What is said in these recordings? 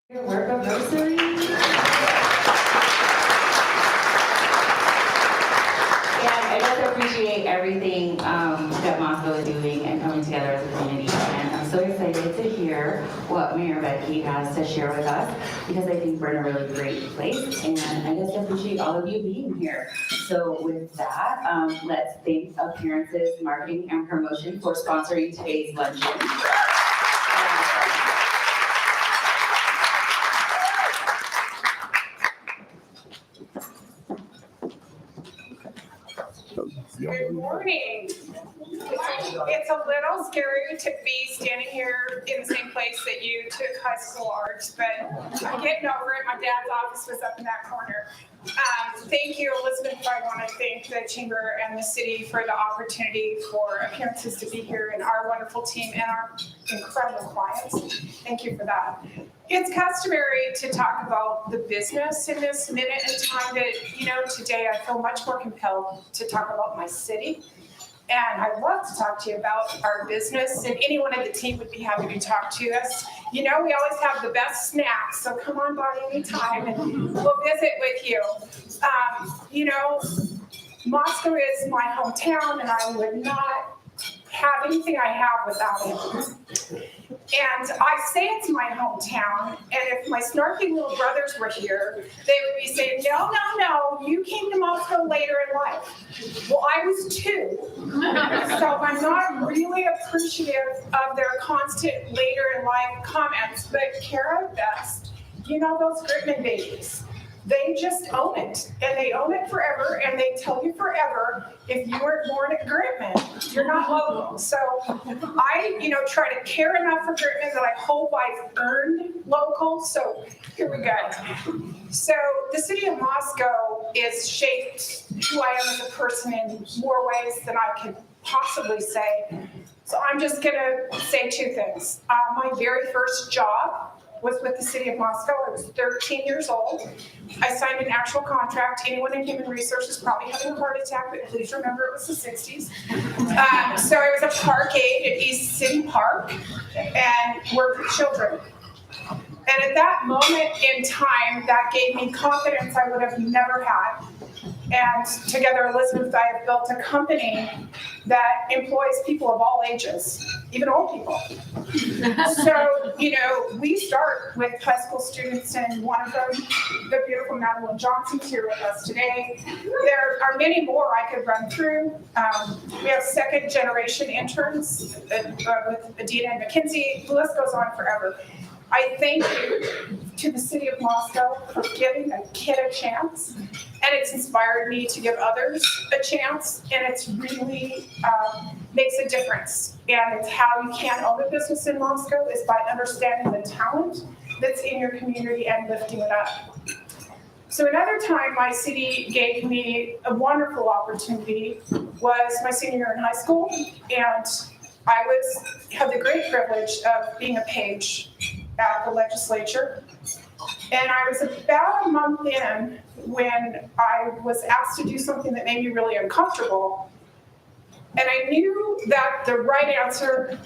Work anniversary. And I just appreciate everything that Moscow is doing and coming together as a community. And I'm so excited to hear what Mayor Becky has to share with us because I think we're in a really great place. And I just appreciate all of you being here. So with that, let's thank Appearances, Marketing, and Promotion for sponsoring today's luncheon. Good morning. It's a little scary to be standing here in the same place that you took high school art, but I'm getting over it. My dad's office was up in that corner. Thank you, Elizabeth. I want to thank the Chamber and the city for the opportunity for Appearances to be here and our wonderful team and our incredible clients. Thank you for that. It's customary to talk about the business in this minute in time, but today I feel much more compelled to talk about my city. And I'd love to talk to you about our business, and anyone on the team would be happy to talk to us. We always have the best snacks, so come on by anytime and we'll visit with you. Moscow is my hometown, and I would not have anything I have without it. And I say it's my hometown, and if my snarky little brothers were here, they would be saying, no, you came to Moscow later in life. Well, I was too. So I'm not really appreciative of their constant later in life comments, but Kara Best, those Gritman babies, they just own it, and they own it forever, and they tell you forever, if you weren't born at Gritman, you're not local. So I, try to care enough for Gritman that I hope I've earned local, so here we go. So the city of Moscow is shaped who I am as a person in more ways than I could possibly say. So I'm just gonna say two things. My very first job was with the city of Moscow. I was 13 years old. I signed an actual contract. Anyone in human resources probably having a heart attack, but please remember it was the 60s. So I was a park aide at East City Park and worked with children. And at that moment in time, that gave me confidence I would have never had. And together, Elizabeth and I have built a company that employs people of all ages, even old people. So, we start with high school students, and one of them, the beautiful Madeline Johnson's here with us today. There are many more I could run through. We have second generation interns with Adina and McKinsey. The list goes on forever. I thank you to the city of Moscow for giving a kid a chance, and it's inspired me to give others a chance, and it's really makes a difference. And it's how you can own a business in Moscow is by understanding the talent that's in your community and lifting it up. So another time my city gave me a wonderful opportunity was my senior year in high school, and I had the great privilege of being a page at the legislature. And I was about a month in when I was asked to do something that made me really uncomfortable. And I knew that the right answer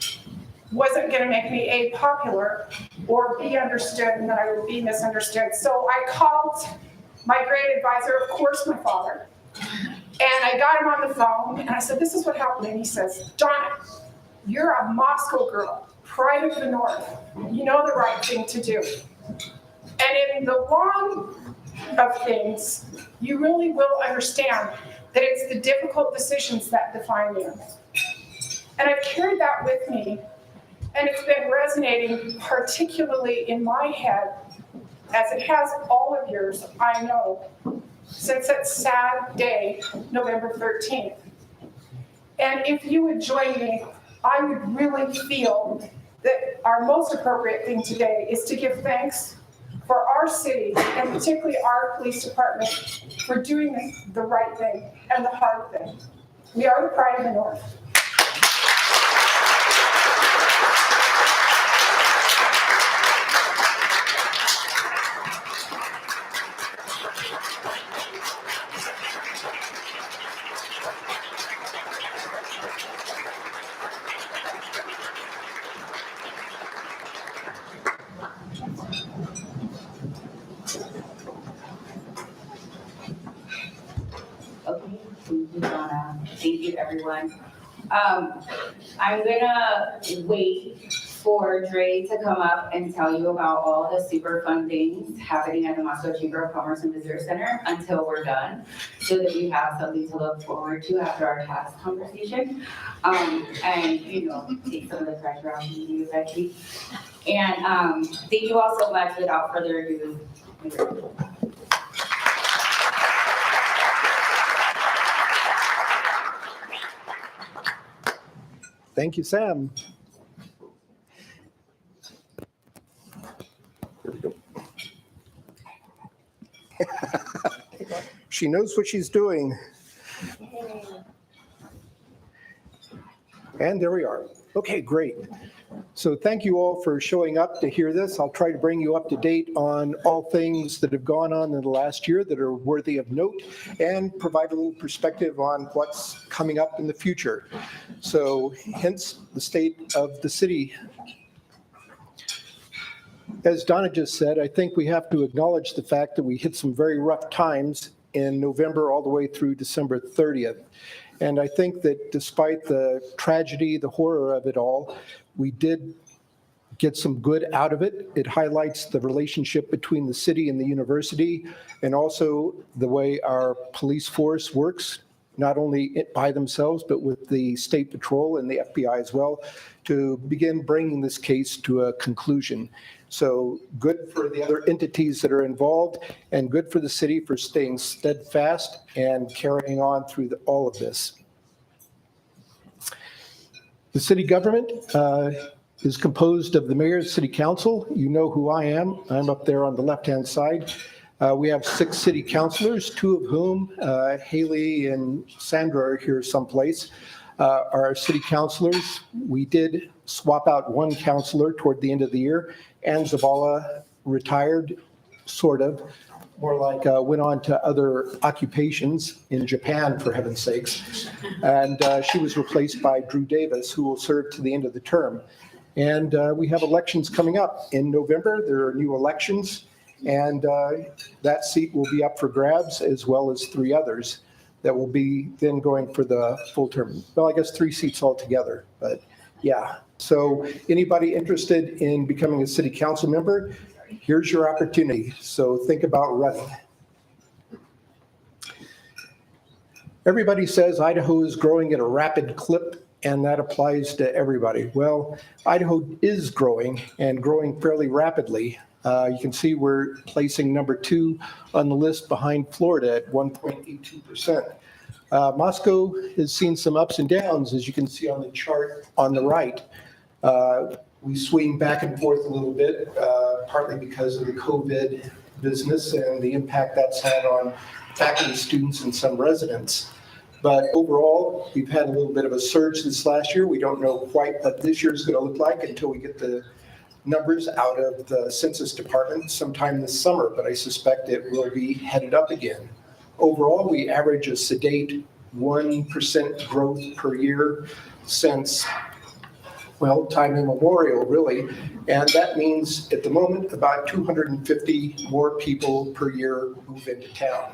wasn't going to make me A, popular, or B, understood, and that I would be misunderstood. So I called my great advisor, of course, my father. And I got him on the phone, and I said, this is what happened. And he says, Donna, you're a Moscow girl, pride of the North. You know the right thing to do. And in the long of things, you really will understand that it's the difficult decisions that define you. And I've carried that with me, and it's been resonating particularly in my head, as it has all of yours, I know, since that sad day, November 13th. And if you would join me, I would really feel that our most appropriate thing today is to give thanks for our city, and particularly our police department, for doing the right thing and the hard thing. We are the pride of the North. want to thank you, everyone. I'm gonna wait for Dre to come up and tell you about all the super fun things happening at the Moscow Chamber of Commerce and Visitor Center until we're done, so that we have something to look forward to after our task conversation. And, you know, take some of the pressure off of you, Becky. And thank you all so much. Without further ado, Thank you, Sam. Here we go. She knows what she's doing. And there we are. Okay, great. So thank you all for showing up to hear this. I'll try to bring you up to date on all things that have gone on in the last year that are worthy of note and provide a little perspective on what's coming up in the future. So hence the state of the city. As Donna just said, I think we have to acknowledge the fact that we hit some very rough times in November all the way through December 30th. And I think that despite the tragedy, the horror of it all, we did get some good out of it. It highlights the relationship between the city and the university, and also the way our police force works, not only by themselves, but with the State Patrol and the FBI as well, to begin bringing this case to a conclusion. So good for the other entities that are involved, and good for the city for staying steadfast and carrying on through all of this. The city government is composed of the mayor, city council. You know who I am. I'm up there on the left-hand side. We have 6 city councilors, 2 of whom, Haley and Sandra are here someplace, are our city councilors. We did swap out 1 councilor toward the end of the year. Ann Zavala retired, sort of, more like went on to other occupations in Japan, for heaven's sakes. And she was replaced by Drew Davis, who will serve to the end of the term. And we have elections coming up in November. There are new elections, and that seat will be up for grabs, as well as 3 others that will be then going for the full term. Well, I guess 3 seats altogether, but yeah. So anybody interested in becoming a city council member, here's your opportunity. So think about running. Everybody says Idaho is growing at a rapid clip, and that applies to everybody. Well, Idaho is growing, and growing fairly rapidly. You can see we're placing number 2 on the list behind Florida at 1.82%. Moscow has seen some ups and downs, as you can see on the chart on the right. We swing back and forth a little bit, partly because of the COVID business and the impact that's had on faculty, students, and some residents. But overall, we've had a little bit of a surge this last year. We don't know quite what this year is going to look like until we get the numbers out of the Census Department sometime this summer, but I suspect it will be headed up again. Overall, we average a sedate 1% growth per year since, well, time immemorial, really. And that means at the moment about 250 more people per year move into town.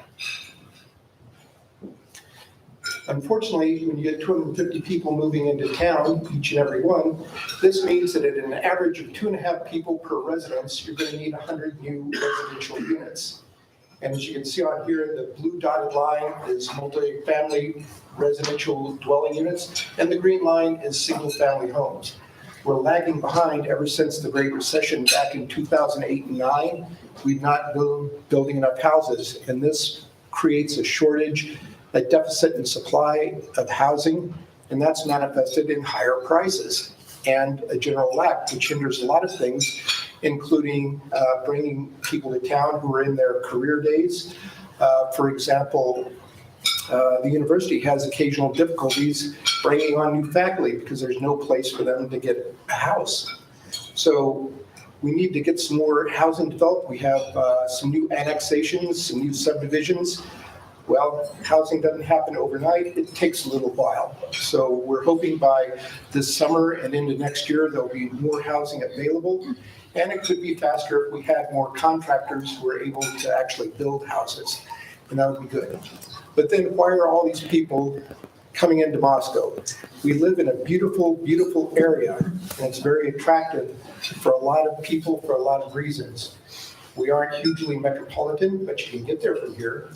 Unfortunately, when you get 250 people moving into town, each and every one, this means that at an average of 2.5 people per residence, you're going to need 100 new residential units. And as you can see on here, the blue dotted line is multi-family residential dwelling units, and the green line is single-family homes. We're lagging behind ever since the Great Recession back in 2008 and 9. We've not been building enough houses, and this creates a shortage, a deficit in supply of housing, and that's manifested in higher prices and a general lack, which hinders a lot of things, including bringing people to town who are in their career days. For example, the university has occasional difficulties bringing on new faculty because there's no place for them to get a house. So we need to get some more housing developed. We have some new annexations, some new subdivisions. Well, housing doesn't happen overnight. It takes a little while. So we're hoping by this summer and into next year, there'll be more housing available. And it could be faster if we had more contractors who are able to actually build houses. And that would be good. But then why are all these people coming into Moscow? We live in a beautiful, beautiful area, and it's very attractive for a lot of people for a lot of reasons. We aren't hugely metropolitan, but you can get there from here.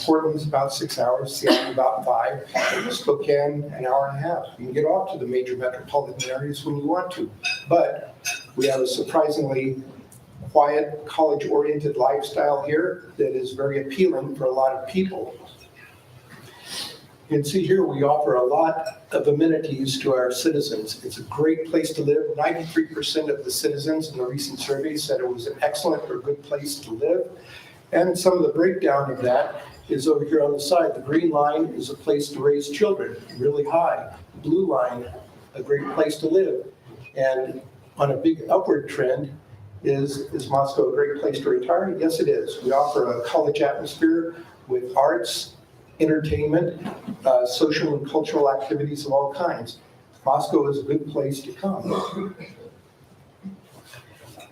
Portland's about 6 hours, Seattle about 5, Spokane an hour and a half. You can get off to the major metropolitan areas when you want to, but we have a surprisingly quiet, college-oriented lifestyle here that is very appealing for a lot of people. You can see here we offer a lot of amenities to our citizens. It's a great place to live. 93% of the citizens in the recent survey said it was an excellent or good place to live. And some of the breakdown of that is over here on the side. The green line is a place to raise children, really high. The blue line, a great place to live. And on a big upward trend, is Moscow a great place to retire? Yes, it is. We offer a college atmosphere with arts, entertainment, social and cultural activities of all kinds. Moscow is a good place to come.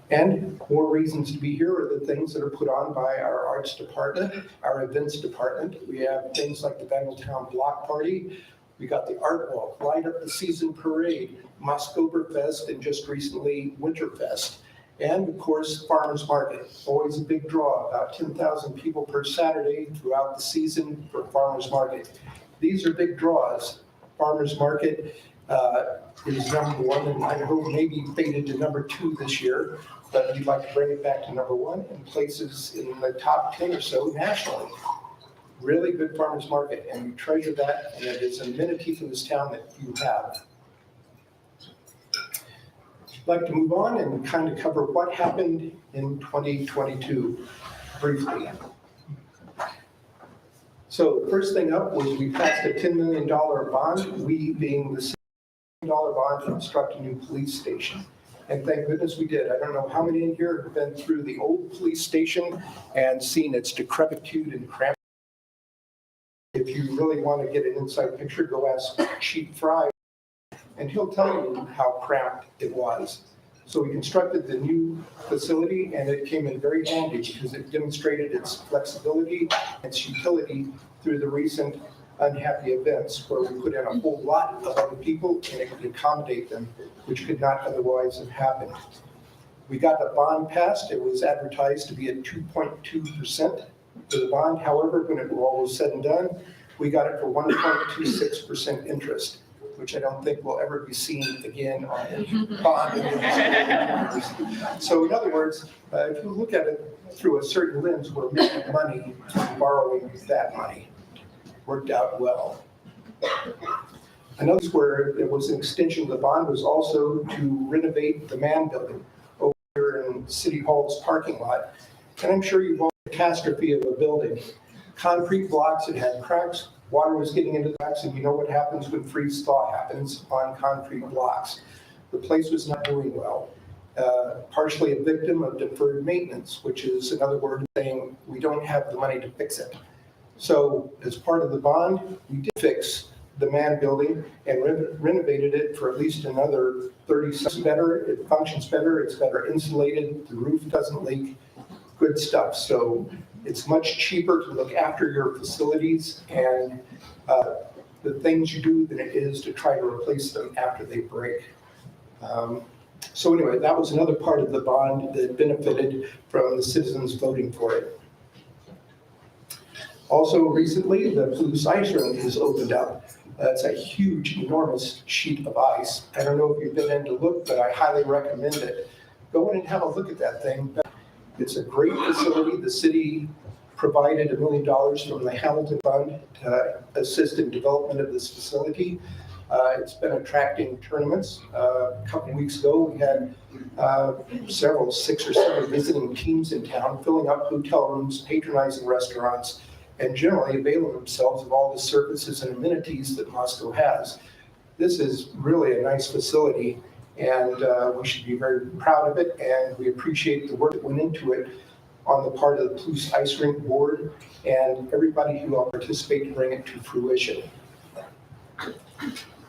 And more reasons to be here are the things that are put on by our arts department, our events department. We have things like the Vandaltown Block Party. We got the Art Walk, Light Up the Season Parade, Moscoberfest, and just recently Winterfest. And of course, Farmers Market, always a big draw, about 10,000 people per Saturday throughout the season for Farmers Market. These are big draws. Farmers Market is #1 in Idaho, maybe faded to #2 this year, but we'd like to bring it back to #1 and places in the top 10 or so nationally. Really good farmers market, and we treasure that, and it is an amenity for this town that you have. I'd like to move on and kind of cover what happened in 2022 briefly. So first thing up was we passed a $10 million bond, we being the $6 million bond to construct a new police station. And thank goodness we did. I don't know how many in here have been through the old police station and seen its decrepitude and cramped. If you really want to get an inside picture, go ask Chief Fry, and he'll tell you how cramped it was. So we constructed the new facility, and it came in very handy because it demonstrated its flexibility, its utility through the recent unhappy events where we put in a whole lot of other people and it could accommodate them, which could not otherwise have happened. We got the bond passed. It was advertised to be at 2.2% for the bond. However, when it all was said and done, we got it for 1.26% interest, which I don't think will ever be seen again on a bond. So in other words, if you look at it through a certain lens, we're making money borrowing that money. Worked out well. Another where there was an extension of the bond was also to renovate the Mann Building over here in City Hall's parking lot. And I'm sure you've all seen the catastrophe of a building. Concrete blocks, it had cracks, water was getting into the cracks, and you know what happens when freeze-thaw happens on concrete blocks. The place was not doing well. Partially a victim of deferred maintenance, which is another word saying we don't have the money to fix it. So as part of the bond, we did fix the Mann Building and renovated it for at least another 30 cents better. It functions better, it's better insulated, the roof doesn't leak, good stuff. So it's much cheaper to look after your facilities and the things you do than it is to try to replace them after they break. So anyway, that was another part of the bond that benefited from the citizens voting for it. Also recently, the Blue Ice Rink has opened up. It's a huge, enormous sheet of ice. I don't know if you've been in to look, but I highly recommend it. Go in and have a look at that thing. It's a great facility. The city provided $1 million from the Hamilton Fund to assist in development of this facility. It's been attracting tournaments. A couple weeks ago, we had 6 or 7 visiting teams in town, filling up hotel rooms, patronizing restaurants, and generally availing themselves of all the services and amenities that Moscow has. This is really a nice facility, and we should be very proud of it, and we appreciate the work that went into it on the part of the Blue Ice Rink Board and everybody who will participate to bring it to fruition.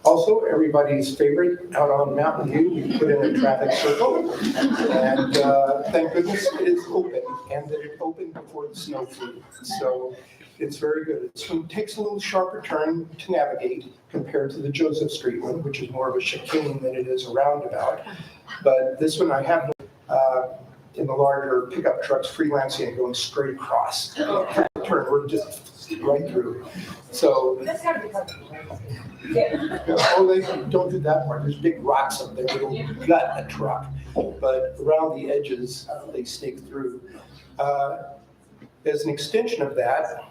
Also, everybody's favorite, out on Mountain View, we put in a traffic circle, and thank goodness it is open, and that it opened before the snow flew. So It's very good. It takes a little sharper turn to navigate compared to the Joseph Street one, which is more of a chicane than it is a roundabout. But this one I have in the larger pickup trucks freelancing and going straight across. Turn, we're just right through. So, oh, they don't do that part. There's big rocks up there that'll gut a truck. But around the edges, they snake through. As an extension of that,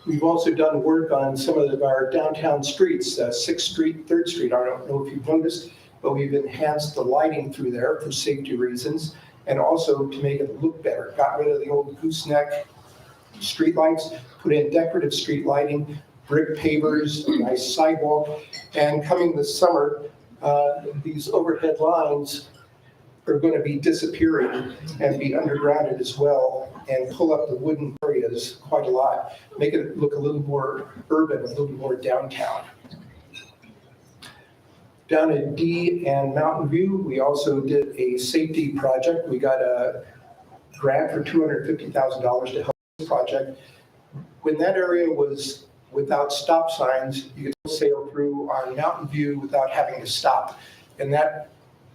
we've also done work on some of our downtown streets, 6th Street, 3rd Street. I don't know if you've noticed, but we've enhanced the lighting through there for safety reasons and also to make it look better. Got rid of the old gooseneck street lights, put in decorative street lighting, brick pavers, a nice sidewalk, and coming this summer, these overhead lines are going to be disappearing and be undergrounded as well and pull up the wooden areas quite a lot, make it look a little more urban, a little more downtown. Down at D and Mountain View, we also did a safety project. We got a grant for $250,000 to help this project. When that area was without stop signs, you could sail through on Mountain View without having to stop. And that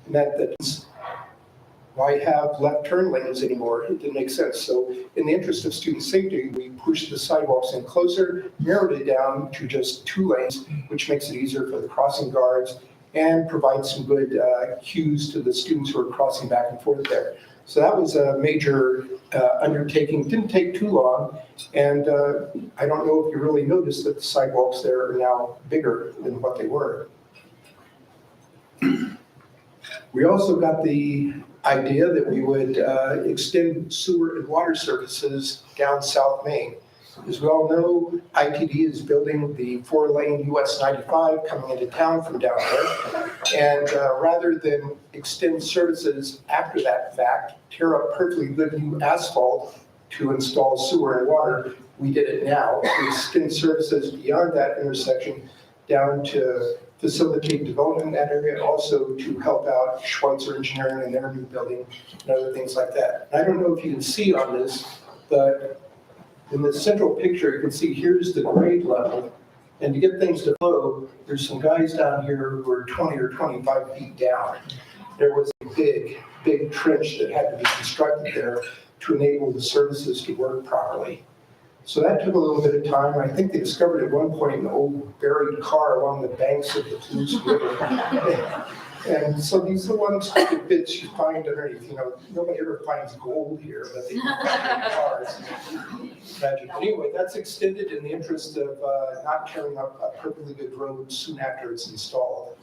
meant that why have left turn lanes anymore? It didn't make sense. So in the interest of student safety, we pushed the sidewalks in closer, narrowed it down to just 2 lanes, which makes it easier for the crossing guards and provides some good cues to the students who are crossing back and forth there. So that was a major undertaking. Didn't take too long. And I don't know if you really noticed that the sidewalks there are now bigger than what they were. We also got the idea that we would extend sewer and water services down South Main. As we all know, ITD is building the 4-lane US 95 coming into town from down there. And rather than extend services after that fact, tear up perfectly good new asphalt to install sewer and water, we did it now. We extend services beyond that intersection down to facilitate development in that area, also to help out Schweitzer Engineering and their new building and other things like that. And I don't know if you can see on this, but in the central picture, you can see here's the grade level. And to get things to flow, there's some guys down here who are 20 or 25 feet down. There was a big trench that had to be constructed there to enable the services to work properly. So that took a little bit of time. I think they discovered at one point an old buried car along the banks of the Toulouse River. And so these are the unexpected bits you find underneath. You know, nobody ever finds gold here, but they find cars. Tragic. Anyway, that's extended in the interest of not tearing up a perfectly good road soon after it's installed.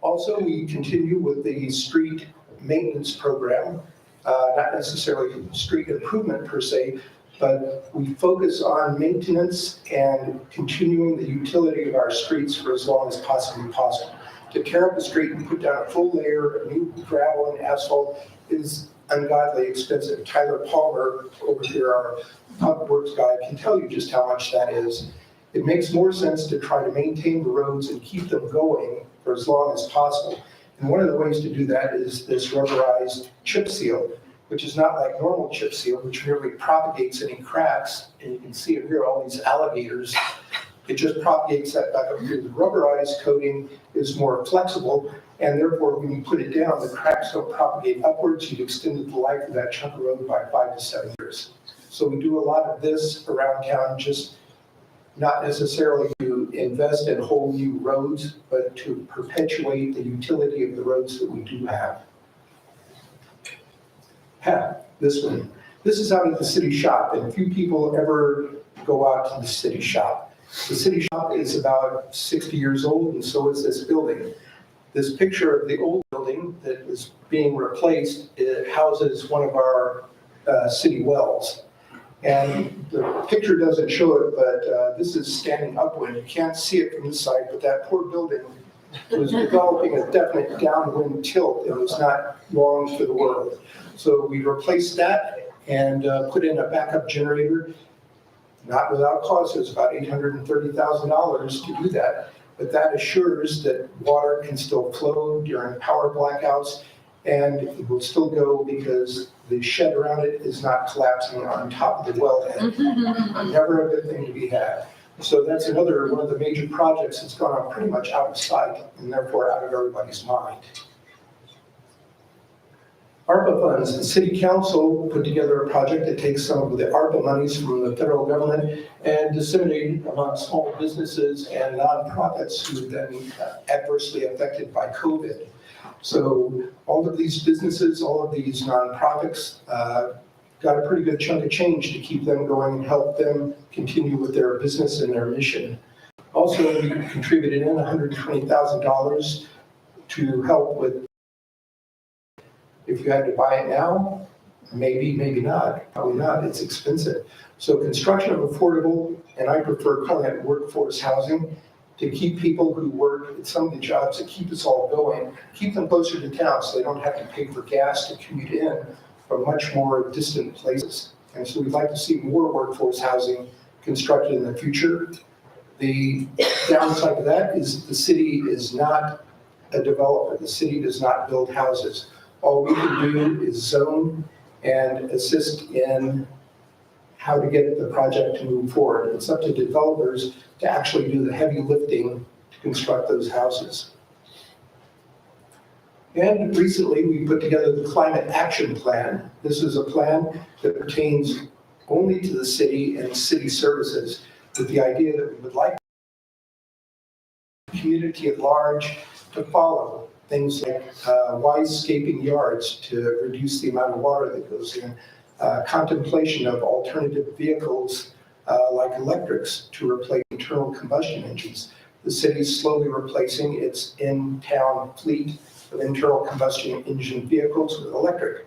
Also, we continue with the street maintenance program, not necessarily street improvement per se, but we focus on maintenance and continuing the utility of our streets for as long as possibly possible. To tear up the street and put down a full layer of new gravel and asphalt is ungodly expensive. Tyler Palmer over here, our public works guy, can tell you just how much that is. It makes more sense to try to maintain the roads and keep them going for as long as possible. And one of the ways to do that is this rubberized chip seal, which is not like normal chip seal, which merely propagates any cracks. And you can see here all these alligators. It just propagates that back up here. The rubberized coating is more flexible, and therefore when you put it down, the cracks don't propagate upwards. You've extended the life of that chunk of road by 5 to 7 years. So we do a lot of this around town, just not necessarily to invest in whole new roads, but to perpetuate the utility of the roads that we do have. This one. This is out at the city shop, and few people ever go out to the city shop. The city shop is about 60 years old, and so is this building. This picture of the old building that is being replaced, it houses one of our city wells. And the picture doesn't show it, but this is standing upwind. You can't see it from this side, but that poor building was developing a definite downwind tilt. It was not long for the world. So we replaced that and put in a backup generator. Not without cost. It was about $830,000 to do that. But that assures that water can still flow during power blackouts and it will still go because the shed around it is not collapsing on top of the wellhead. Never a good thing to be had. So that's another one of the major projects that's gone on pretty much out of sight and therefore out of everybody's mind. ARPA funds, the city council put together a project that takes some of the ARPA monies from the federal government and disseminate it among small businesses and nonprofits who've been adversely affected by COVID. So all of these businesses, all of these nonprofits got a pretty good chunk of change to keep them going and help them continue with their business and their mission. Also, we contributed in $120,000 to help with, if you had to buy it now, maybe, maybe not, probably not, it's expensive. So construction of affordable, and I prefer calling it workforce housing, to keep people who work at some of the jobs that keep us all going, keep them closer to town so they don't have to pay for gas to commute in from much more distant places. And so we'd like to see more workforce housing constructed in the future. The downside to that is the city is not a developer. The city does not build houses. All we can do is zone and assist in how to get the project to move forward. It's up to developers to actually do the heavy lifting to construct those houses. And recently, we put together the Climate Action Plan. This is a plan that pertains only to the city and city services, with the idea that we would like the community at large to follow things like wise-scaping yards to reduce the amount of water that goes in, contemplation of alternative vehicles like electrics to replace internal combustion engines. The city is slowly replacing its in-town fleet of internal combustion engine vehicles with electric.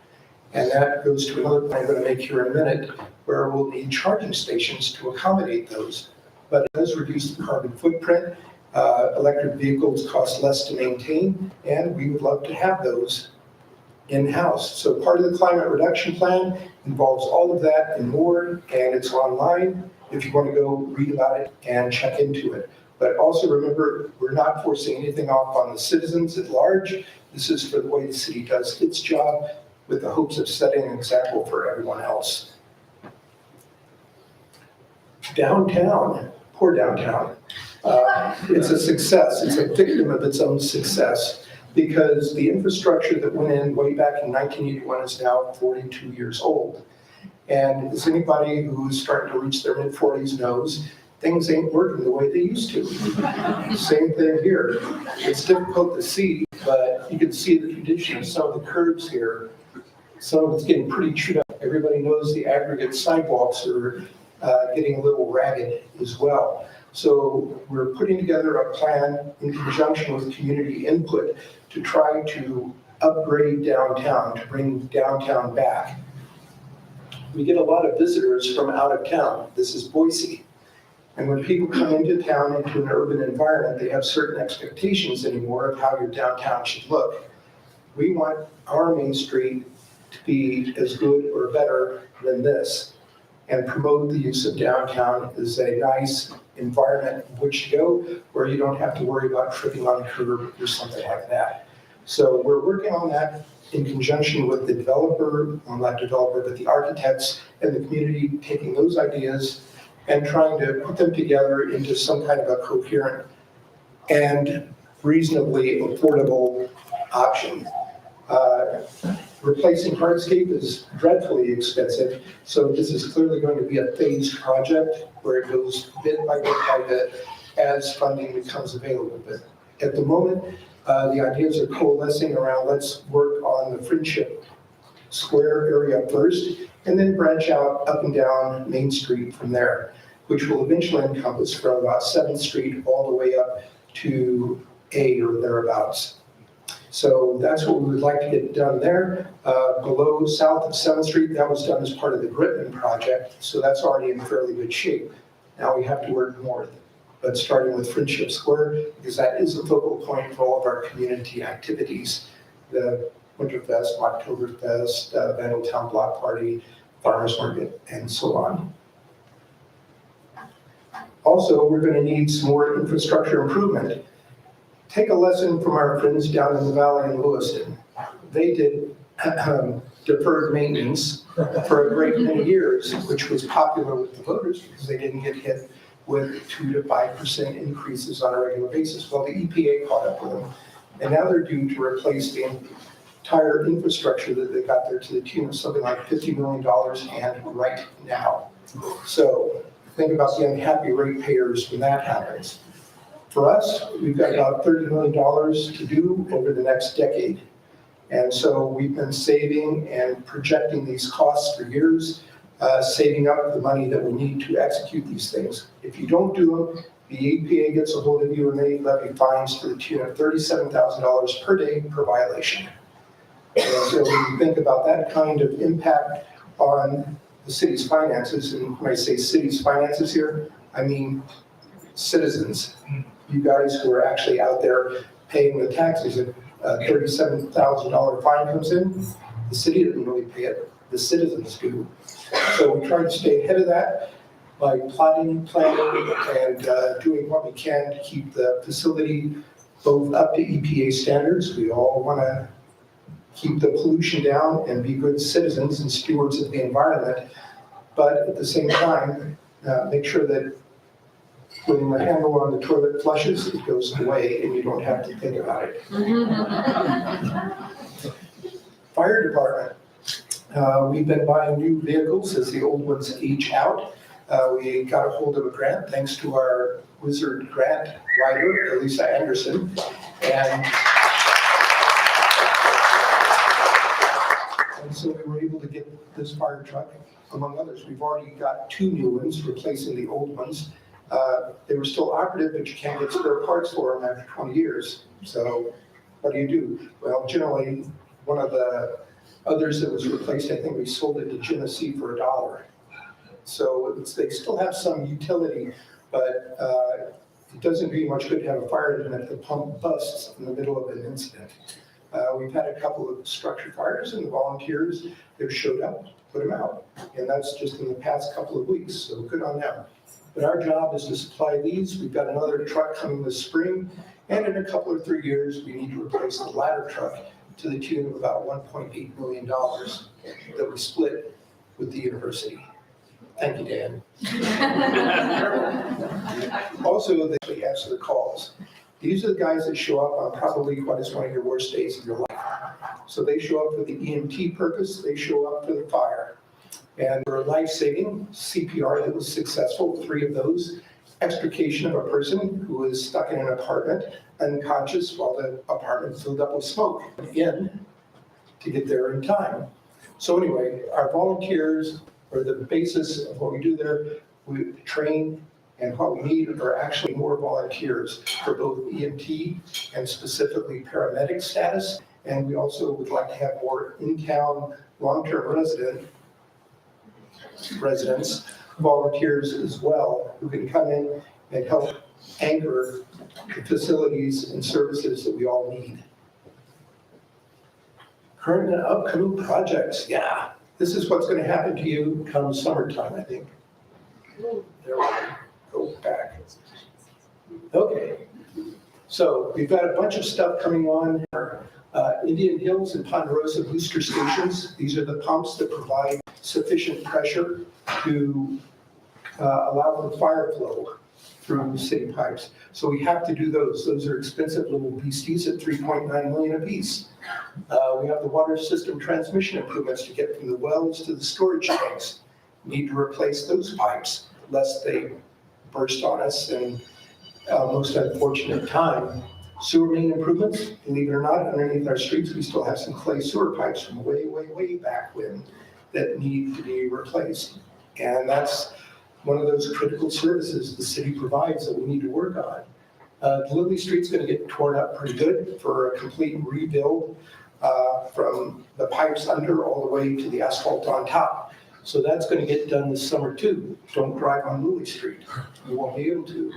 And that goes to another point I'm going to make here in a minute, where we'll need charging stations to accommodate those. But it does reduce the carbon footprint. Electric vehicles cost less to maintain, and we would love to have those in-house. So part of the climate reduction plan involves all of that and more, and it's online if you want to go read about it and check into it. But also remember, we're not forcing anything off on the citizens at large. This is for the way the city does its job, with the hopes of setting an example for everyone else. Downtown, poor downtown. It's a success. It's a victim of its own success, because the infrastructure that went in way back in 1981 is now 42 years old. And as anybody who's starting to reach their mid-40s knows, things ain't working the way they used to. Same thing here. It's difficult to see, but you can see the condition of some of the curbs here. Some of it's getting pretty chewed up. Everybody knows the aggregate sidewalks are getting a little ragged as well. So we're putting together a plan in conjunction with community input to try to upgrade downtown, to bring downtown back. We get a lot of visitors from out of town. This is Boise. And when people come into town, into an urban environment, they have certain expectations anymore of how your downtown should look. We want our Main Street to be as good or better than this, and promote the use of downtown as a nice environment in which to go, where you don't have to worry about tripping on a curb or something like that. So we're working on that in conjunction with the developer, well, not developer, but the architects and the community, taking those ideas and trying to put them together into some kind of a coherent and reasonably affordable option. Replacing hardscape is dreadfully expensive, so this is clearly going to be a phased project where it goes bit by bit as funding becomes available. But at the moment, the ideas are coalescing around, let's work on the Friendship Square area first, and then branch out up and down Main Street from there, which will eventually encompass from about 7th Street all the way up to 8 or thereabouts. So that's what we would like to get done there. Below, south of 7th Street, that was done as part of the Gritman project, so that's already in fairly good shape. Now we have to work north, but starting with Friendship Square, because that is a focal point for all of our community activities. The Winterfest, Oktoberfest, Vandaltown Block Party, Farmers Market, and so on. Also, we're going to need some more infrastructure improvement. take a lesson from our friends down in the valley in Lewiston. They did deferred maintenance for a great many years, which was popular with the voters because they didn't get hit with 2 to 5% increases on a regular basis. Well, the EPA caught up with them, and now they're due to replace the entire infrastructure that they got there to the tune of something like $50 million and right now. So think about the unhappy ratepayers when that happens. For us, we've got about $30 million to do over the next decade. And so we've been saving and projecting these costs for years, saving up the money that we need to execute these things. If you don't do them, the EPA gets a hold of you and they levy fines to the tune of $37,000 per day per violation. And so when you think about that kind of impact on the city's finances, and when I say city's finances here, I mean citizens, you guys who are actually out there paying the taxes. If a $37,000 fine comes in, the city doesn't really pay it, the citizens do. So we try to stay ahead of that by plotting, planning, and doing what we can to keep the facility both up to EPA standards. We all want to keep the pollution down and be good citizens and stewards of the environment, but at the same time, make sure that when the handle on the toilet flushes, it goes away and you don't have to think about it. Fire department. We've been buying new vehicles as the old ones age out. We got a hold of a grant thanks to our wizard grant writer, Elisa Anderson. And so we were able to get this fire truck, among others. We've already got 2 new ones replacing the old ones. They were still operative, but you can't get spare parts for them after 20 years. So what do? Well, generally, one of the others that was replaced, I think we sold it to Genesee for $1. So they still have some utility, but it doesn't do you much good to have a fire engine if the pump busts in the middle of an incident. We've had a couple of structure fires and the volunteers, they've showed up, put them out. And that's just in the past couple of weeks, so good on them. But our job is to supply these. We've got another truck coming this spring, and in a couple or 3 years, we need to replace the ladder truck to the tune of about $1.8 million that we split with the university. Thank you, Dan. Also, they answer the calls. These are the guys that show up on probably what is one of your worst days of your life. So they show up for the EMT purpose, they show up for the fire. And for life-saving CPR that was successful, 3 of those, extrication of a person who was stuck in an apartment, unconscious while the apartment filled up with smoke, in to get there in time. So anyway, our volunteers are the basis of what we do there. We train, and what we need are actually more volunteers for both EMT and specifically paramedic status. And we also would like to have more in-town long-term residents, volunteers as well, who can come in and help anchor the facilities and services that we all need. Current and upcoming projects, yeah. This is what's going to happen to you come summertime, I think. There we go back. Okay, so we've got a bunch of stuff coming on. Indian Hills and Ponderosa booster stations. These are the pumps that provide sufficient pressure to allow for fire flow through city pipes. So we have to do those. Those are expensive little beasties at $3.9 million a piece. We have the water system transmission improvements to get from the wells to the storage tanks. Need to replace those pipes lest they burst on us in most unfortunate time. Sewer main improvements, believe it or not, underneath our streets, we still have some clay sewer pipes from way, way, way back when that need to be replaced. And that's one of those critical services the city provides that we need to work on. Lily Street's going to get torn up pretty good for a complete rebuild from the pipes under all the way to the asphalt on top. So that's going to get done this summer too. Don't drive on Lily Street. You won't be able to.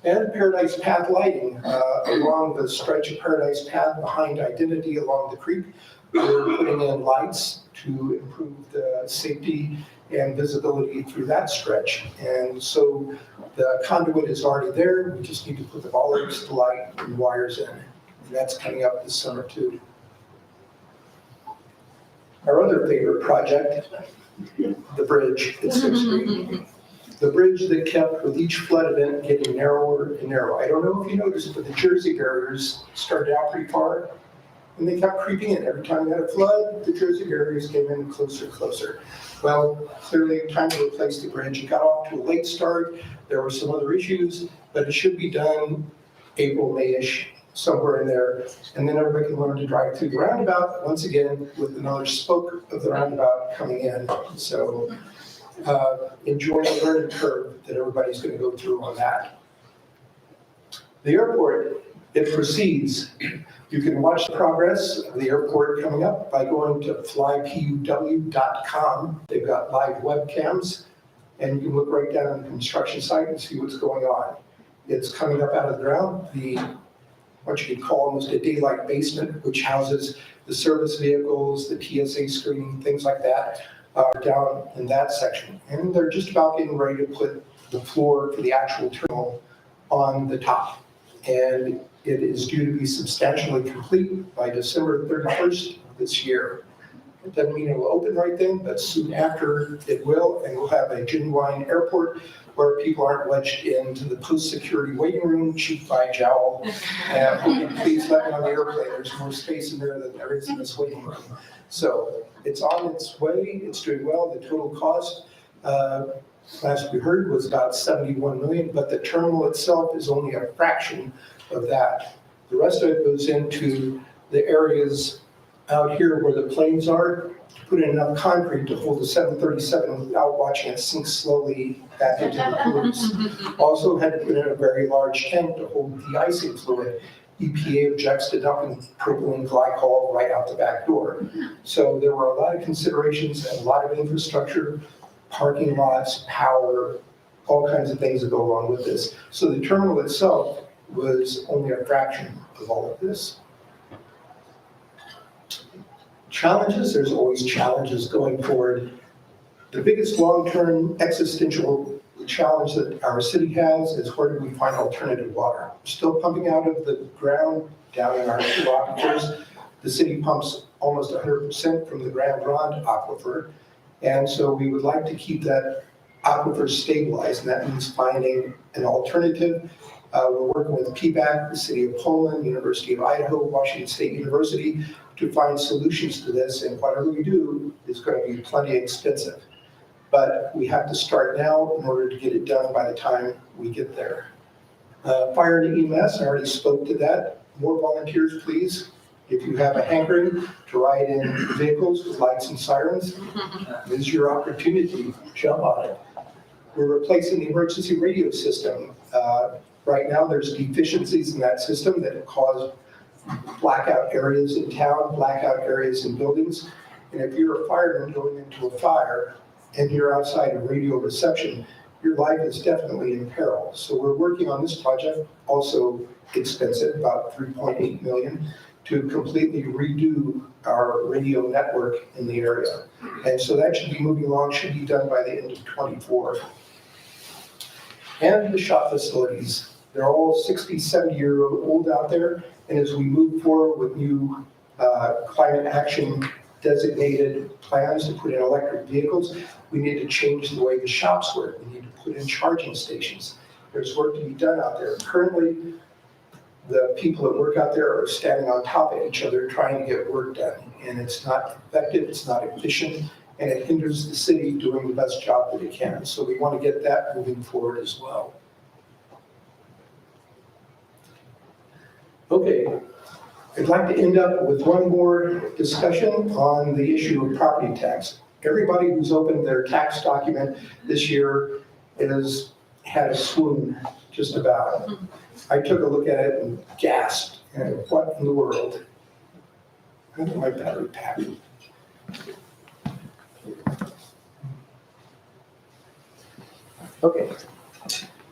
And Paradise Path lighting along the stretch of Paradise Path behind Identity along the creek. We're putting in lights to improve the safety and visibility through that stretch. And so the conduit is already there. We just need to put the bollards, the light, and wires in. And that's coming up this summer too. Our other favorite project, the bridge at 6th Street. The bridge that kept with each flood event getting narrower and narrower. I don't know if you noticed, but the Jersey barriers started out pretty far and they kept creeping in. Every time we had a flood, the Jersey barriers came in closer and closer. Well, clearly time to replace the bridge. It got off to a late start. There were some other issues, but it should be done April, May-ish, somewhere in there. And then everybody can learn to drive through the roundabout once again with another spoke of the roundabout coming in. So enjoy the learning curve that everybody's going to go through on that. The airport, it proceeds. You can watch the progress of the airport coming up by going to flypuw.com. They've got live webcams, and you can look right down on the construction site and see what's going on. It's coming up out of the ground. What you could call almost a daylight basement, which houses the service vehicles, the TSA screening, things like that, down in that section. And they're just about getting ready to put the floor for the actual terminal on the top. And it is due to be substantially complete by December 31st of this year. It doesn't mean it will open right then, but soon after it will, and we'll have a genuine airport where people aren't wedged into the post-security waiting room, cheek by jowl. And please let me on the airplane, there's more space in there than there is in this waiting room. So it's on its way, it's doing well. The total cost, last we heard, was about $71 million, but the terminal itself is only a fraction of that. The rest of it goes into the areas out here where the planes are, to put in enough concrete to hold the 737 without watching it sink slowly back into the pools. Also had to put in a very large tank to hold the icing fluid. EPA objects to dumping propylene glycol right out the back door. So there were a lot of considerations and a lot of infrastructure, parking lots, power, all kinds of things that go along with this. So the terminal itself was only a fraction of all of this. Challenges, there's always challenges going forward. The biggest long-term existential challenge that our city has is where do we find alternative water? We're still pumping out of the ground down in our two aquifers. The city pumps almost 100% from the Grand Ronde aquifer. And so we would like to keep that aquifer stabilized, and that means finding an alternative. We're working with PBAC, the City of Pullman, University of Idaho, Washington State University to find solutions to this, and whatever we do is going to be plenty expensive. But we have to start now in order to get it done by the time we get there. Fire and EMS, I already spoke to that. More volunteers, please. If you have a hankering to ride in vehicles with lights and sirens, this is your opportunity. Jump on it. We're replacing the emergency radio system. Right now, there's deficiencies in that system that cause blackout areas in town, blackout areas in buildings. And if you're a fireman going into a fire and you're outside of radio reception, your life is definitely in peril. So we're working on this project, also expensive, about $3.8 million, to completely redo our radio network in the area. And so that should be moving along, should be done by the end of '24. And the shop facilities. They're all 60, 70-year-old out there. And as we move forward with new climate action designated plans to put in electric vehicles, we need to change the way the shops work. We need to put in charging stations. There's work to be done out there. Currently, the people that work out there are standing on top of each other trying to get work done. And it's not effective, it's not efficient, and it hinders the city doing the best job that it can. So we want to get that moving forward as well. Okay, I'd like to end up with one more discussion on the issue of property tax. Everybody who's opened their tax document this year has had a swoon, just about. I took a look at it and gasped, and what in the world? I think my battery pack. Okay,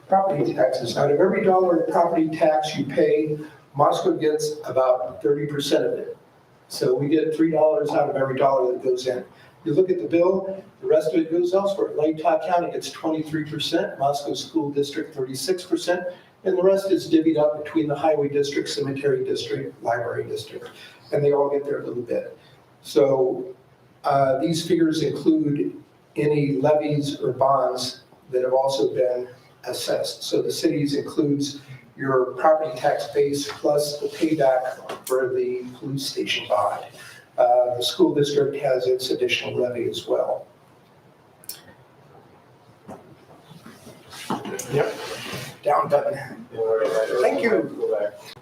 property taxes. Out of every dollar in property tax you pay, Moscow gets about 30% of it. So we get $3 out of every dollar that goes in. You look at the bill, the rest of it goes elsewhere. Lake County gets 23%, Moscow School District 36%, and the rest is divvied up between the Highway District, Cemetery District, Library District, and they all get their little bit. So these figures include any levies or bonds that have also been assessed. So the cities includes your property tax base plus the payback for the police station bond. The school district has its additional levy as well. Yep, down button. Thank you.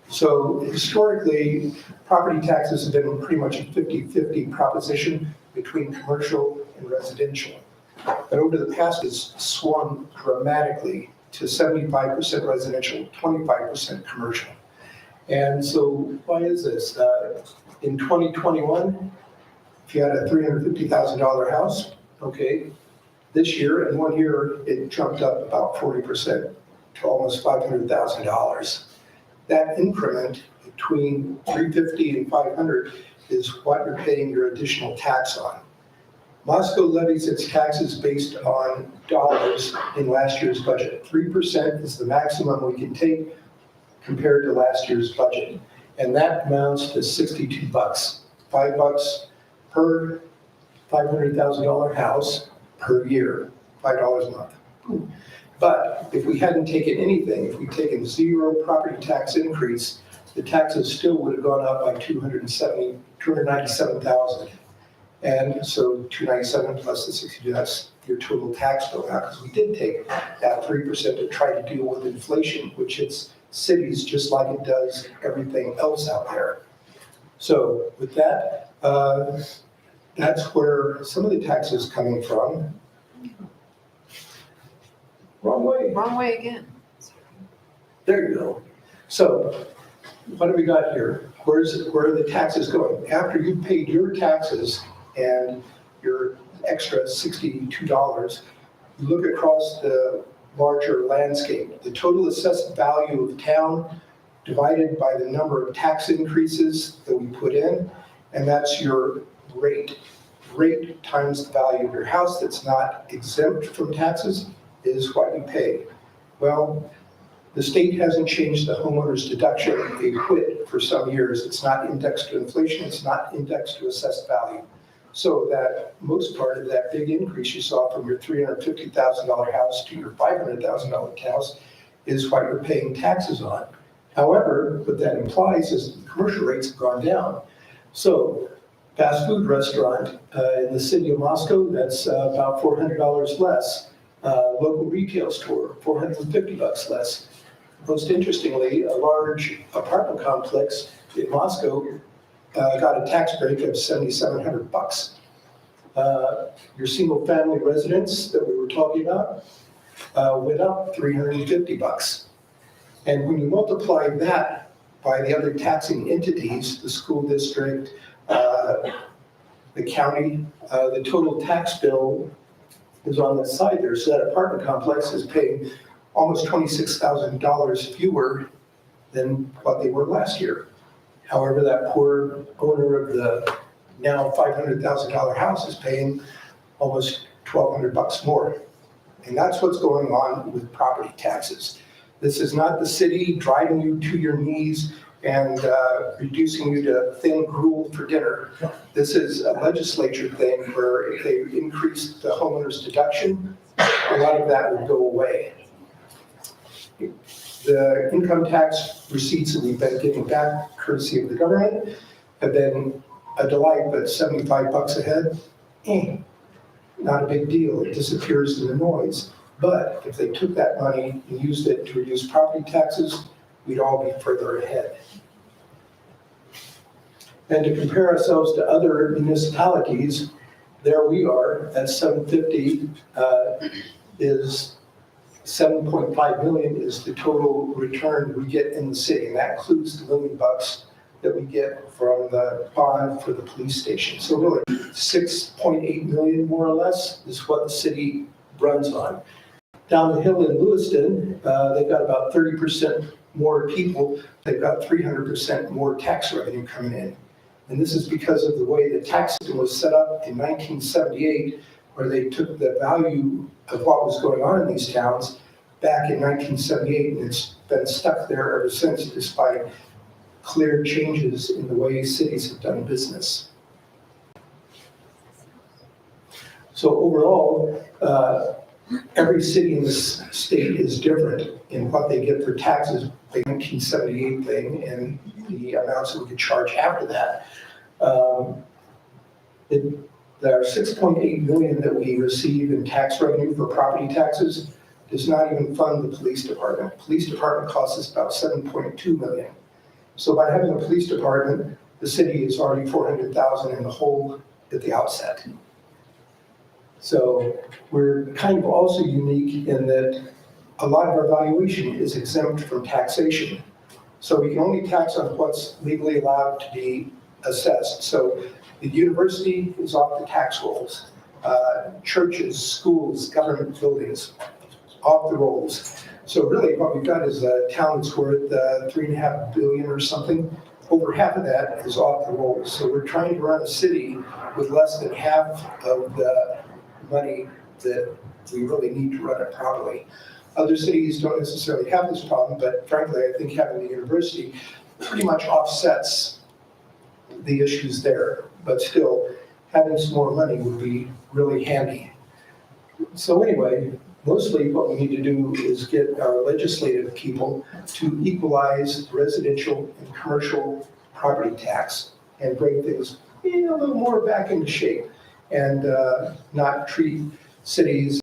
So historically, property taxes have been pretty much a 50-50 proposition between commercial and residential. But over the past, it's swung dramatically to 75% residential, 25% commercial. And so why is this? In 2021, if you had a $350,000 house, okay, this year, in 1 year, it jumped up about 40% to almost $500,000. That increment between 350 and 500 is what you're paying your additional tax on. Moscow levies its taxes based on dollars in last year's budget. 3% is the maximum we can take compared to last year's budget. And that amounts to $62. $5 per $500,000 house per year, $5 a month. But if we hadn't taken anything, if we'd taken zero property tax increase, the taxes still would have gone up by $297,000. And so 297 plus the 62, that's your total tax bill now, because we did take that 3% to try to deal with inflation, which hits cities just like it does everything else out there. So with that, that's where some of the tax is coming from. Wrong way. Wrong way again. There you go. So what do we got here? Where are the taxes going? After you've paid your taxes and your extra $62, you look across the larger landscape. The total assessed value of town divided by the number of tax increases that we put in, and that's your rate. Rate times the value of your house that's not exempt from taxes is what you pay. Well, the state hasn't changed the homeowner's deduction a whit for some years. It's not indexed to inflation, it's not indexed to assessed value. So that most part of that big increase you saw from your $350,000 house to your $500,000 house is what you're paying taxes on. However, what that implies is the commercial rates have gone down. So fast food restaurant in the city of Moscow, that's about $400 less. Local retail store, $450 less. Most interestingly, a large apartment complex in Moscow got a tax break of $7,700. Your single family residence that we were talking about went up $350. And when you multiply that by the other taxing entities, the school district, the county, the total tax bill is on the side there. So that apartment complex is paying almost $26,000 fewer than what they were last year. However, that poor owner of the now $500,000 house is paying almost $1,200 more. And that's what's going on with property taxes. This is not the city driving you to your knees and reducing you to thin gruel for dinner. This is a legislature thing where if they increase the homeowner's deduction, a lot of that would go away. The income tax receipts that we've been getting back courtesy of the government have been a delight, but $75 a head, not a big deal. It disappears in the noise. But if they took that money and used it to reduce property taxes, we'd all be further ahead. And to compare ourselves to other municipalities, there we are at 750 is 7.5 million is the total return we get in the city. And that includes the $1 million that we get from the bond for the police station. So really 6.8 million more or less is what the city runs on. Down the hill in Lewiston, they've got about 30% more people. They've got 300% more tax revenue coming in. And this is because of the way the tax system was set up in 1978, where they took the value of what was going on in these towns back in 1978, and it's been stuck there ever since, despite clear changes in the way cities have done business. So overall, every city in this state is different in what they get for taxes, the 1978 thing, and the amounts that we could charge after that. There are 6.8 million that we receive in tax revenue for property taxes does not even fund the police department. Police department costs us about 7.2 million. So by having a police department, the city is already 400,000 in the hole at the outset. So we're kind of also unique in that a lot of our valuation is exempt from taxation. So we can only tax on what's legally allowed to be assessed. So the university is off the tax rolls. Churches, schools, government buildings, off the rolls. So really what we've got is a town that's worth 3.5 billion or something. Over half of that is off the rolls. So we're trying to run a city with less than half of the money that we really need to run it properly. Other cities don't necessarily have this problem, but frankly, I think having the university pretty much offsets the issues there. But still, having some more money would be really handy. So anyway, mostly what we need to do is get our legislative people to equalize residential and commercial property tax and bring things a little more back into shape and not treat cities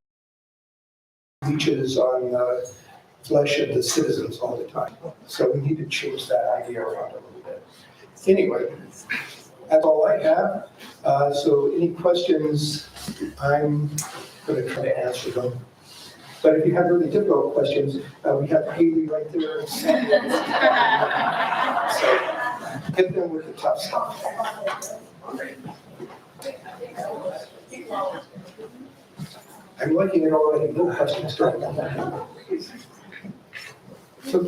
leeches on the flesh of the citizens all the time. So we need to change that idea around a little bit. Anyway, that's all I have. So any questions, I'm going to try to answer them. But if you have really difficult questions, we have Haley right there. So get them with the tough stuff. I'm liking it already. No questions. So,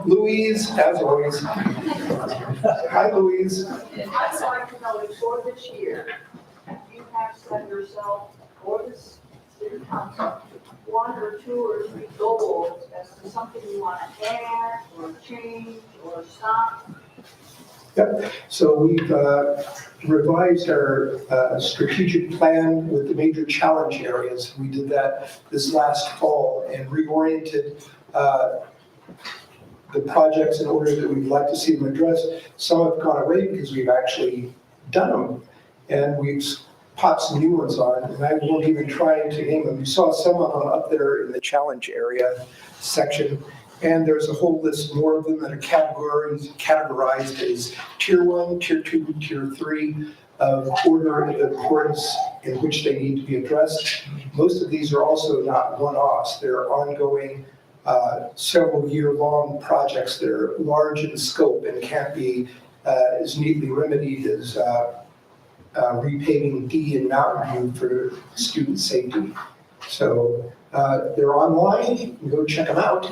Louise, as always. Hi, Louise. I'd like to know if for this year, you have set yourself or this city council, 1 or 2 or 3 goals as to something you want to add or change or stop. Yep. So we've revised our strategic plan with the major challenge areas. We did that this last fall and reoriented the projects in order that we'd like to see them addressed. Some have gone away because we've actually done them, and we've popped some new ones on, and I won't even try to name them. You saw some of them up there in the challenge area section, and there's a whole list more of them that are categorized as Tier 1, Tier 2, Tier 3 of order of importance in which they need to be addressed. Most of these are also not one-offs. They're ongoing several year-long projects that are large in scope and can't be as neatly remedied as repaving D in Mountain View for student safety. So they're online, you can go check them out.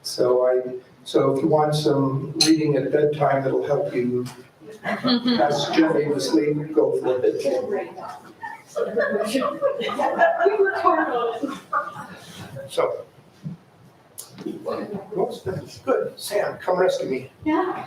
So if you want some reading at bedtime that'll help you pass gently to sleep, go for it. So. Good. Sam, come rescue me. Yeah.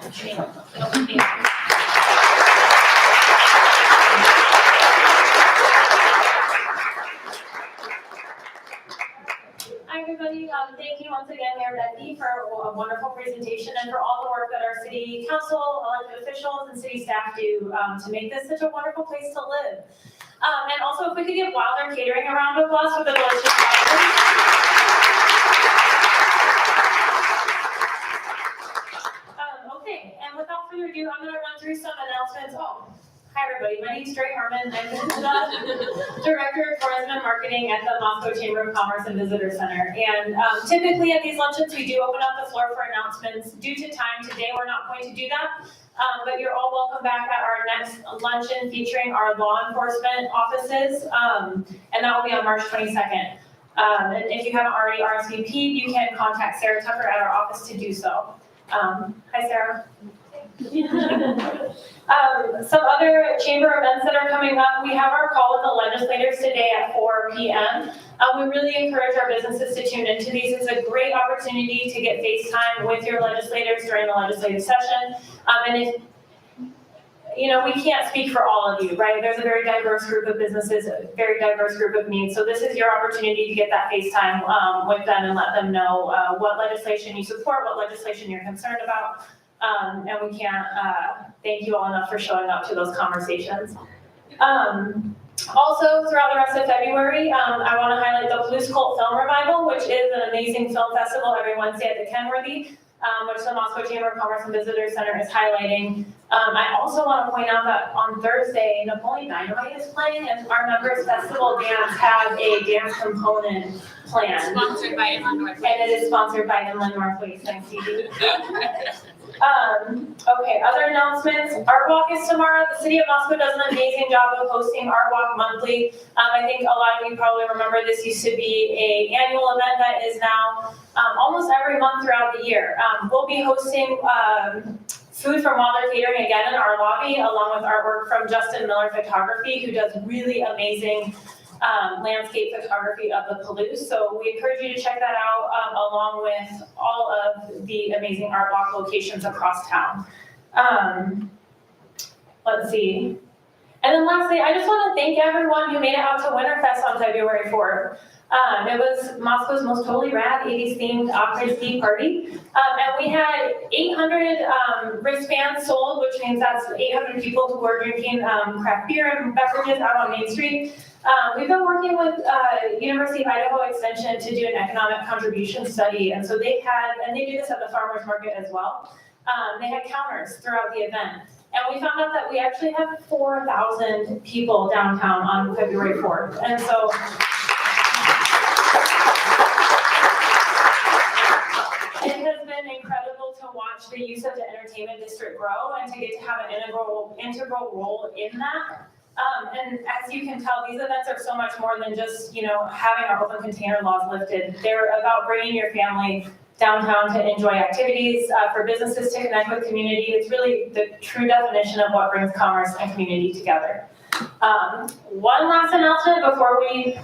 Hi, everybody. Thank you once again, Mayor Becky, for a wonderful presentation and for all the work that our city council, elected officials, and city staff do to make this such a wonderful place to live. And also, if we could give Wilder Catering a round of applause for the delicious food. Okay, and without further ado, I'm going to run through some announcements. Hi, everybody. My name is Dre Harmon. I'm the Director of Tourism and Marketing at the Moscow Chamber of Commerce and Visitor Center. And typically at these luncheons, we do open up the floor for announcements. Due to time today, we're not going to do that. But you're all welcome back at our next luncheon featuring our law enforcement offices. And that will be on March 22nd. And if you haven't already RSVP'd, you can contact Sarah Tucker at our office to do so. Hi, Sarah. Some other chamber events that are coming up, we have our call with the legislators today at 4 p.m. We really encourage our businesses to tune into these. It's a great opportunity to get face time with your legislators during the legislative session. And if we can't speak for all of you, right? There's a very diverse group of businesses, a very diverse group of needs. So this is your opportunity to get that face time with them and let them know what legislation you support, what legislation you're concerned about. And we can't thank you all enough for showing up to those conversations. Also, throughout the rest of February, I want to highlight the Blues Cult Film Revival, which is an amazing film festival every Wednesday at the Kenworthy, which the Moscow Chamber of Commerce and Visitors Center is highlighting. I also want to point out that on Thursday, Napoleon Dynamite is playing, and our Members Festival Dance has a dance component planned. Sponsored by Inland North. And it is sponsored by Inland Northwest. Thanks, Stevie. Okay, other announcements. Art Walk is tomorrow. The City of Moscow does an amazing job of hosting Art Walk monthly. I think a lot of you probably remember this used to be an annual event that is now almost every month throughout the year. We'll be hosting food from Wilder Catering again in our lobby, along with artwork from Justin Miller Photography, who does really amazing landscape photography of the Palouse. So we encourage you to check that out, along with all of the amazing art walk locations across town. Let's see. And then lastly, I just want to thank everyone who made it out to Winterfest on February 4th. It was Moscow's most totally rad 80s themed opera ski party. And we had 800 wristbands sold, which means that's 800 people who were drinking craft beer and beverages out on Main Street. We've been working with University of Idaho Extension to do an economic contribution study. And so they do this at the farmer's market as well. They had counters throughout the event. And we found out that we actually have 4,000 people downtown on February 4th. And so it has been incredible to watch the use of the entertainment district grow and to get to have an integral role in that. And as you can tell, these events are so much more than just, having our open container laws lifted. They're about bringing your family downtown to enjoy activities, for businesses to connect with community. It's really the true definition of what brings commerce and community together. One last announcement before we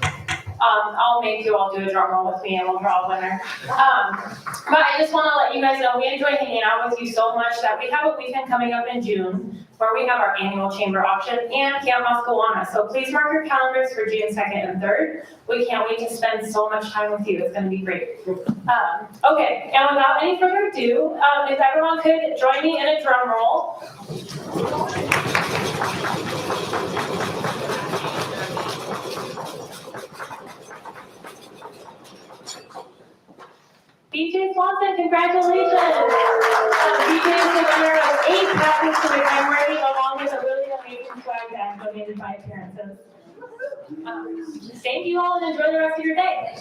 I'll make you all do a drum roll with me and we'll draw a winner. But I just want to let you guys know we enjoy hanging out with you so much that we have a weekend coming up in June where we have our annual chamber auction and Camp Moscowana. So please mark your calendars for June 2nd and 3rd. We can't wait to spend so much time with you. It's going to be great. Okay, and without any further ado, if everyone could join me in a drum roll. BJ Swanson, congratulations! BJ is the winner of 8 passes to the Kenworthy, along with a really amazing swag bag donated by appearances. Thank you all and enjoy the rest of your day.